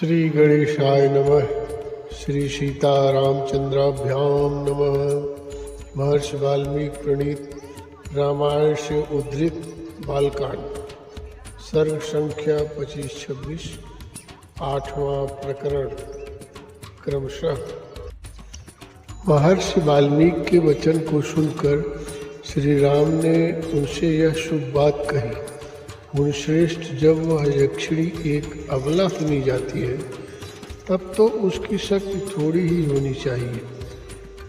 श्री गणेशाय नमः। श्री सीता रामचंद्राभ्याम नमः। महर्षि वाल्मीकि प्रणीत रामायण से उद्धृत बालकांड, सर्ग संख्या 25-26, 8वां प्रकरण। क्रमशः महर्षि वाल्मीकि के वचन को सुनकर श्री राम ने उनसे यह शुभ बात कही। मुनिश्रेष्ठ, जब वह यक्षिणी एक अबला सुनी जाती है तब तो उसकी शक्ति थोड़ी ही होनी चाहिए,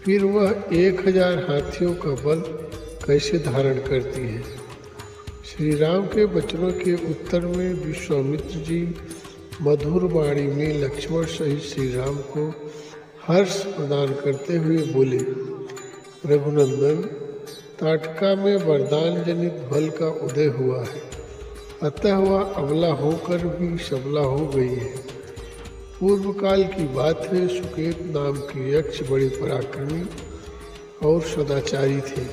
फिर वह 1000 हाथियों का बल कैसे धारण करती है। श्री राम के वचनों के उत्तर में विश्वामित्र जी मधुर वाणी में लक्ष्मण सहित श्री राम को हर्ष प्रदान करते हुए बोले, रघुनंदन, ताटका में वरदान जनित बल का उदय हुआ है, अतः वह अबला होकर भी सबला हो गई है। पूर्व काल की बात है, सुकेत नाम के यक्ष बड़े पराक्रमी और सदाचारी थे,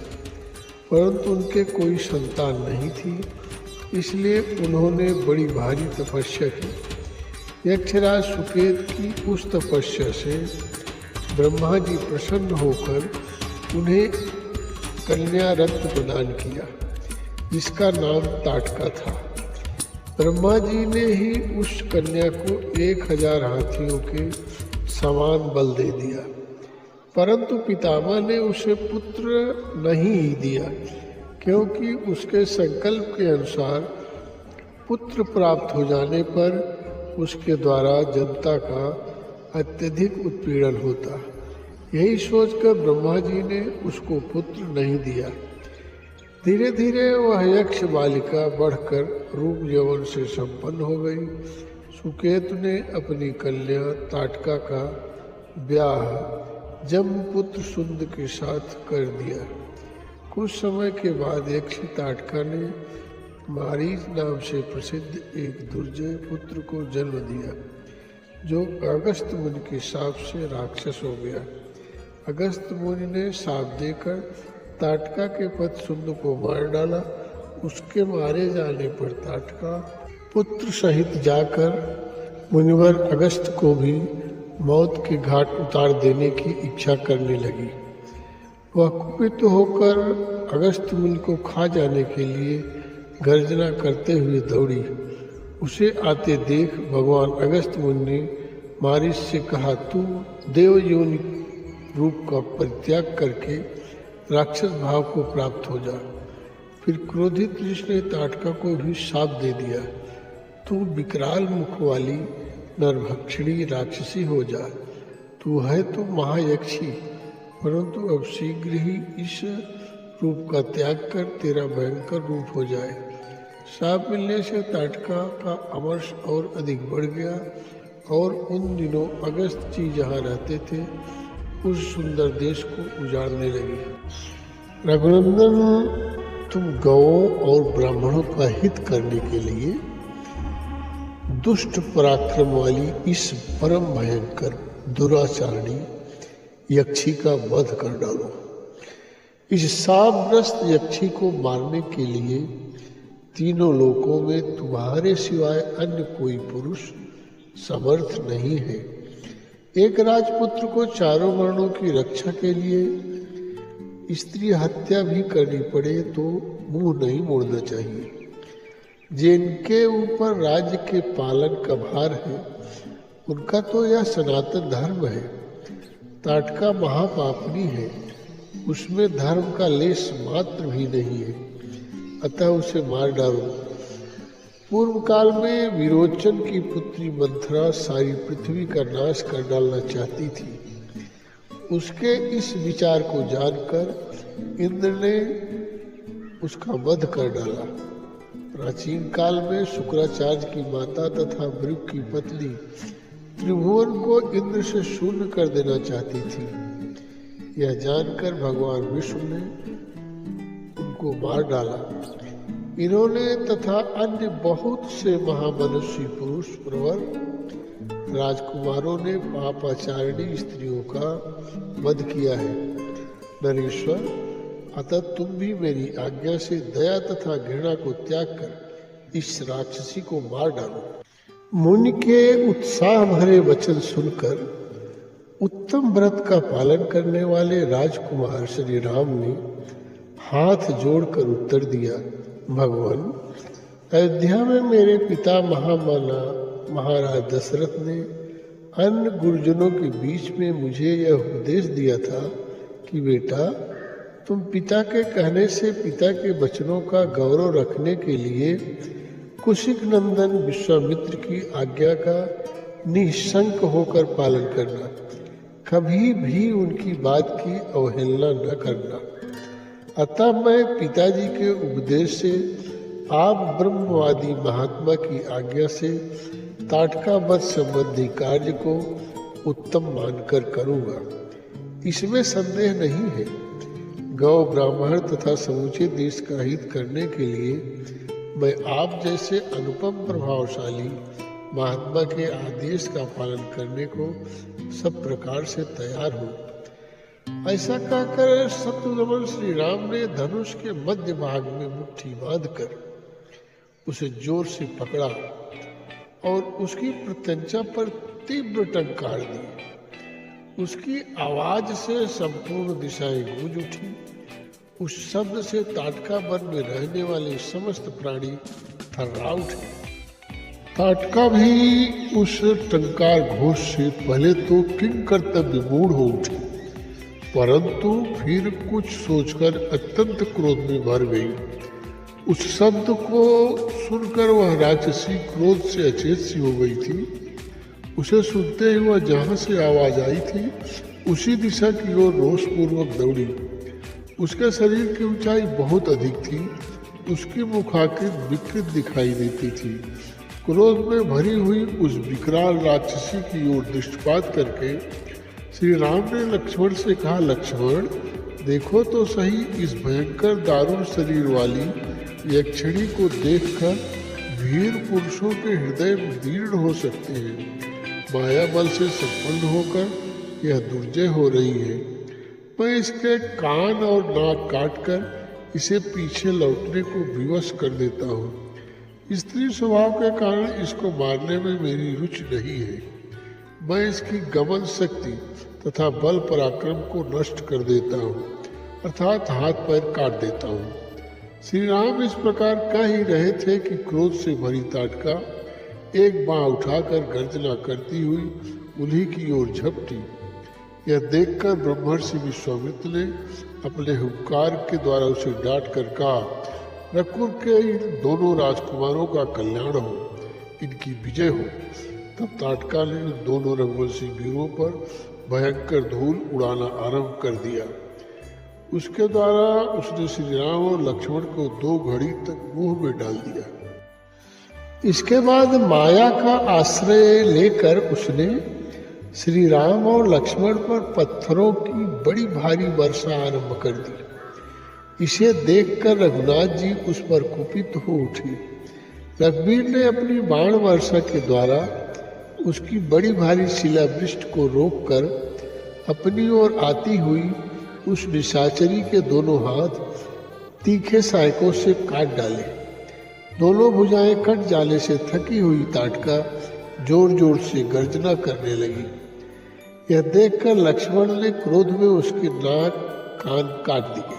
परंतु उनके कोई संतान नहीं थी, इसलिए उन्होंने बड़ी भारी तपस्या की। यक्षराज सुकेत की उस तपस्या से ब्रह्मा जी प्रसन्न होकर उन्हें कन्या रत्न प्रदान किया, जिसका नाम ताटका था। ब्रह्मा जी ने ही उस कन्या को 1000 हाथियों के समान बल दे दिया, परंतु पितामह ने उसे पुत्र नहीं ही दिया, क्योंकि उसके संकल्प के अनुसार पुत्र प्राप्त हो जाने पर उसके द्वारा जनता का अत्यधिक उत्पीड़न होता। यही सोचकर ब्रह्मा जी ने उसको पुत्र नहीं दिया। धीरे धीरे वह यक्ष बालिका बढ़कर रूप यौवन से संपन्न हो गई। सुकेतु ने अपनी कन्या ताटका का ब्याह जमपुत्र सुंद के साथ कर दिया। कुछ समय के बाद यक्षी ताटका ने मारीच नाम से प्रसिद्ध एक दुर्जय पुत्र को जन्म दिया, जो अगस्त मुनि के शाप से राक्षस हो गया। अगस्त मुनि ने शाप देकर ताटका के पति सुंद को मार डाला। उसके मारे जाने पर ताटका पुत्र सहित जाकर मुनिवर अगस्त को भी मौत के घाट उतार देने की इच्छा करने लगी। वह कुपित होकर अगस्त मुनि को खा जाने के लिए गर्जना करते हुए दौड़ी। उसे आते देख भगवान अगस्त मुनि ने मारीच से कहा, तू देव योनि रूप का परित्याग करके राक्षस भाव को प्राप्त हो जा। फिर क्रोधित ऋषि ने ताटका को भी शाप दे दिया, तू विकराल मुख वाली नरभक्षिणी राक्षसी हो जा। तू है तो महायक्षी, परंतु अब शीघ्र ही इस रूप का त्याग कर तेरा भयंकर रूप हो जाए। शाप मिलने से ताटका का अमर्ष और अधिक बढ़ गया और उन दिनों अगस्त जी जहाँ रहते थे उस सुंदर देश को उजाड़ने लगे। रघुनंदन, तुम गौओं और ब्राह्मणों का हित करने के लिए दुष्ट पराक्रम वाली इस परम भयंकर दुराचारणी यक्षी का वध कर डालो। इस शापग्रस्त यक्षी को मारने के लिए तीनों लोकों में तुम्हारे सिवाय अन्य कोई पुरुष समर्थ नहीं है। एक राजपुत्र को चारों वर्णों की रक्षा के लिए स्त्री हत्या भी करनी पड़े तो मुंह नहीं मोड़ना चाहिए। जिनके ऊपर राज्य के पालन का भार है, उनका तो यह सनातन धर्म है। ताटका महापापनी है, उसमें धर्म का लेश मात्र भी नहीं है, अतः उसे मार डालो। पूर्व काल में विरोचन की पुत्री मंथरा सारी पृथ्वी का नाश कर डालना चाहती थी। उसके इस विचार को जानकर इंद्र ने उसका वध कर डाला। प्राचीन काल में शुक्राचार्य की माता तथा भृगु की पत्नी त्रिभुवन को इंद्र से शून्य कर देना चाहती थी। यह जानकर भगवान विष्णु ने उनको मार डाला। इन्होंने तथा अन्य बहुत से महामनुष्य पुरुष प्रवर राजकुमारों ने पापाचारिणी स्त्रियों का वध किया है। नरेश्वर, अतः तुम भी मेरी आज्ञा से दया तथा घृणा को त्याग कर इस राक्षसी को मार डालो। मुनि के उत्साह भरे वचन सुनकर उत्तम व्रत का पालन करने वाले राजकुमार श्री राम ने हाथ जोड़कर उत्तर दिया, भगवान, अयोध्या में मेरे पिता महामना महाराज दशरथ ने अन्य गुरुजनों के बीच में मुझे यह उपदेश दिया था कि बेटा, तुम पिता के कहने से पिता के वचनों का गौरव रखने के लिए कुशिक नंदन विश्वामित्र की आज्ञा का निःशंक होकर पालन करना, कभी भी उनकी बात की अवहेलना न करना। अतः मैं पिताजी के उपदेश से आप ब्रह्मवादी महात्मा की आज्ञा से ताटका वध संबंधी कार्य को उत्तम मानकर करूँगा, इसमें संदेह नहीं है। गौ ब्राह्मण तथा समूचे देश का हित करने के लिए मैं आप जैसे अनुपम प्रभावशाली महात्मा के आदेश का पालन करने को सब प्रकार से तैयार हूँ। ऐसा कहकर शत्रुघ्न श्री राम ने धनुष के मध्य भाग में मुट्ठी बांधकर उसे जोर से पकड़ा और उसकी प्रत्यंचा पर तीव्र टंकार दी। उसकी आवाज से संपूर्ण दिशाएं गूंज उठी। उस शब्द से ताटका वन में रहने वाले समस्त प्राणी थर्रा उठे। ताटका भी उस टंकार घोष से पहले तो किंग कर्तव्य मूढ़ हो उठी, परंतु फिर कुछ सोचकर अत्यंत क्रोध में भर गई। उस शब्द को सुनकर वह राक्षसी क्रोध से अचेत सी हो गई थी। उसे सुनते ही वह जहां से आवाज आई थी उसी दिशा की ओर रोषपूर्वक दौड़ी। उसके शरीर की ऊंचाई बहुत अधिक थी। उसकी मुखाकृति विकृत दिखाई देती थी। क्रोध में भरी हुई उस विकराल राक्षसी की ओर दृष्टिपात करके श्री राम ने लक्ष्मण से कहा, लक्ष्मण, देखो तो सही, इस भयंकर दारुण शरीर वाली यक्षिणी को देखकर वीर पुरुषों के हृदय दीर्ण हो सकते हैं। माया बल से संपन्न होकर यह दुर्जय हो रही है। मैं इसके कान और नाक काटकर इसे पीछे लौटने को विवश कर देता हूँ। स्त्री स्वभाव के कारण इसको मारने में मेरी रुचि नहीं है। मैं इसकी गमन शक्ति तथा बल पराक्रम को नष्ट कर देता हूँ, अर्थात हाथ पैर काट देता हूँ। श्री राम इस प्रकार कह ही रहे थे कि क्रोध से भरी ताटका एक बाँ उठाकर गर्जना करती हुई उन्हीं की ओर झपटी। यह देखकर ब्रह्मर्षि विश्वामित्र ने अपने हुंकार के द्वारा उसे डांट कर कहा, रघुकुल के इन दोनों राजकुमारों का कल्याण हो, इनकी विजय हो। तब ताटका ने उन दोनों रघुवंशी वीरों पर भयंकर धूल उड़ाना आरंभ कर दिया। उसके द्वारा उसने श्री राम और लक्ष्मण को 2 घड़ी तक मुंह में डाल दिया। इसके बाद माया का आश्रय लेकर उसने श्री राम और लक्ष्मण पर पत्थरों की बड़ी भारी वर्षा आरंभ कर दी। इसे देखकर रघुनाथ जी उस पर कुपित हो उठे। रघुवीर ने अपनी बाण वर्षा के द्वारा उसकी बड़ी भारी शिलावृष्टि को रोककर अपनी ओर आती हुई उस निशाचरी के दोनों हाथ तीखे सायकों से काट डाले। दोनों भुजाएं कट जाने से थकी हुई ताटका जोर जोर से गर्जना करने लगी। यह देखकर लक्ष्मण ने क्रोध में उसके नाक कान काट दिए,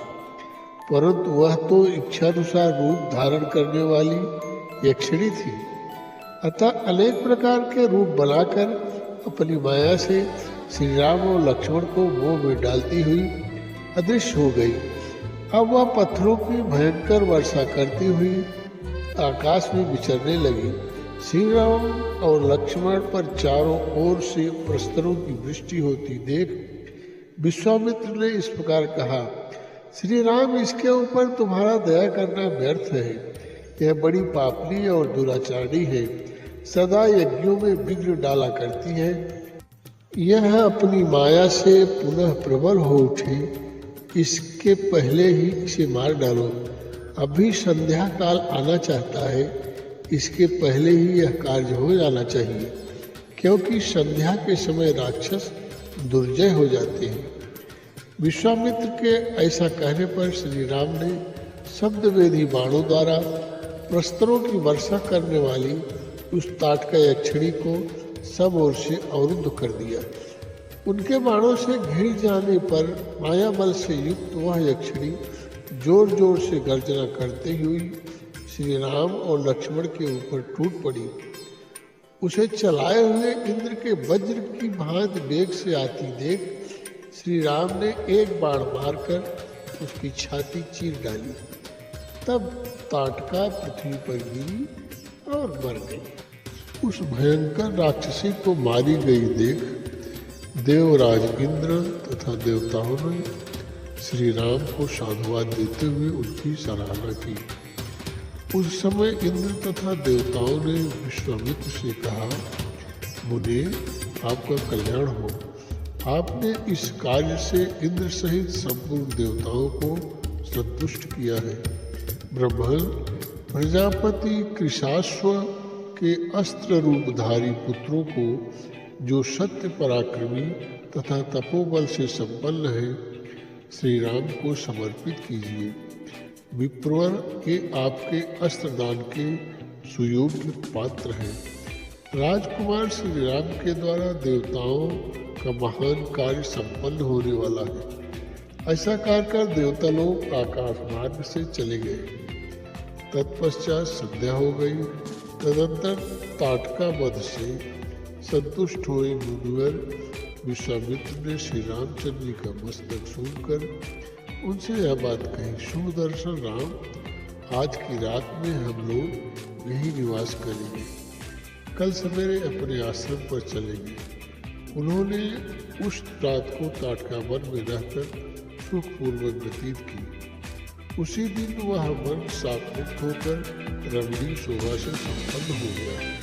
परंतु वह तो इच्छानुसार रूप धारण करने वाली यक्षिणी थी। अतः अनेक प्रकार के रूप बनाकर अपनी माया से श्री राम और लक्ष्मण को मुंह में डालती हुई अदृश्य हो गई। अब वह पत्थरों की भयंकर वर्षा करती हुई आकाश में विचरने लगी। श्री राम और लक्ष्मण पर चारों ओर से प्रस्तरों की वृष्टि होती देख विश्वामित्र ने इस प्रकार कहा, श्री राम, इसके ऊपर तुम्हारा दया करना व्यर्थ है। यह बड़ी पापनी और दुराचारी है, सदा यज्ञों में विघ्न डाला करती है। यह अपनी माया से पुनः प्रबल हो उठे, इसके पहले ही इसे मार डालो। अभी संध्या काल आना चाहता है, इसके पहले ही यह कार्य हो जाना चाहिए, क्योंकि संध्या के समय राक्षस दुर्जय हो जाते हैं। विश्वामित्र के ऐसा कहने पर श्री राम ने शब्दवेदी बाणों द्वारा प्रस्तरों की वर्षा करने वाली उस ताटका यक्षिणी को सब ओर से अवरुद्ध कर दिया। उनके बाणों से घिर जाने पर माया बल से युक्त वह यक्षिणी जोर जोर से गर्जना करते हुई श्री राम और लक्ष्मण के ऊपर टूट पड़ी। उसे चलाए हुए इंद्र के वज्र की भांति वेग से आती देख श्री राम ने एक बाण मारकर उसकी छाती चीर डाली। तब ताटका पृथ्वी पर गिरी और मर गई। उस भयंकर राक्षसी को मारी गई देख देवराज इंद्र तथा देवताओं ने श्री राम को साधुवाद देते हुए उनकी सराहना की। उस समय इंद्र तथा देवताओं ने विश्वामित्र से कहा, मुने, आपका कल्याण हो। आपने इस कार्य से इंद्र सहित संपूर्ण देवताओं को संतुष्ट किया है। ब्रह्मण प्रजापति कृशाश्व के अस्त्र रूपधारी पुत्रों को, जो सत्य पराक्रमी तथा तपोबल से संपन्न है, श्री राम को समर्पित कीजिए। विप्रवर के आपके अस्त्रदान के सुयोग्य पात्र हैं। राजकुमार श्री राम के द्वारा देवताओं का महान कार्य संपन्न होने वाला है। ऐसा कहकर देवता लोग आकाश मार्ग से चले गए। तत्पश्चात संध्या हो गई। तदंतर ताटका वध से संतुष्ट हुए मुनिवर विश्वामित्र ने श्री रामचंद्र जी का मस्तक सूंघकर उनसे यह बात कही, शुभ दर्शन राम, आज की रात में हम लोग यही निवास करेंगे। कल सवेरे अपने आश्रम पर चलेंगे। उन्होंने उस रात को ताटका वन में रहकर सुखपूर्वक व्यतीत की। उसी दिन वह वन साप मुक्त होकर रमणीय शोभा से संपन्न हो गया।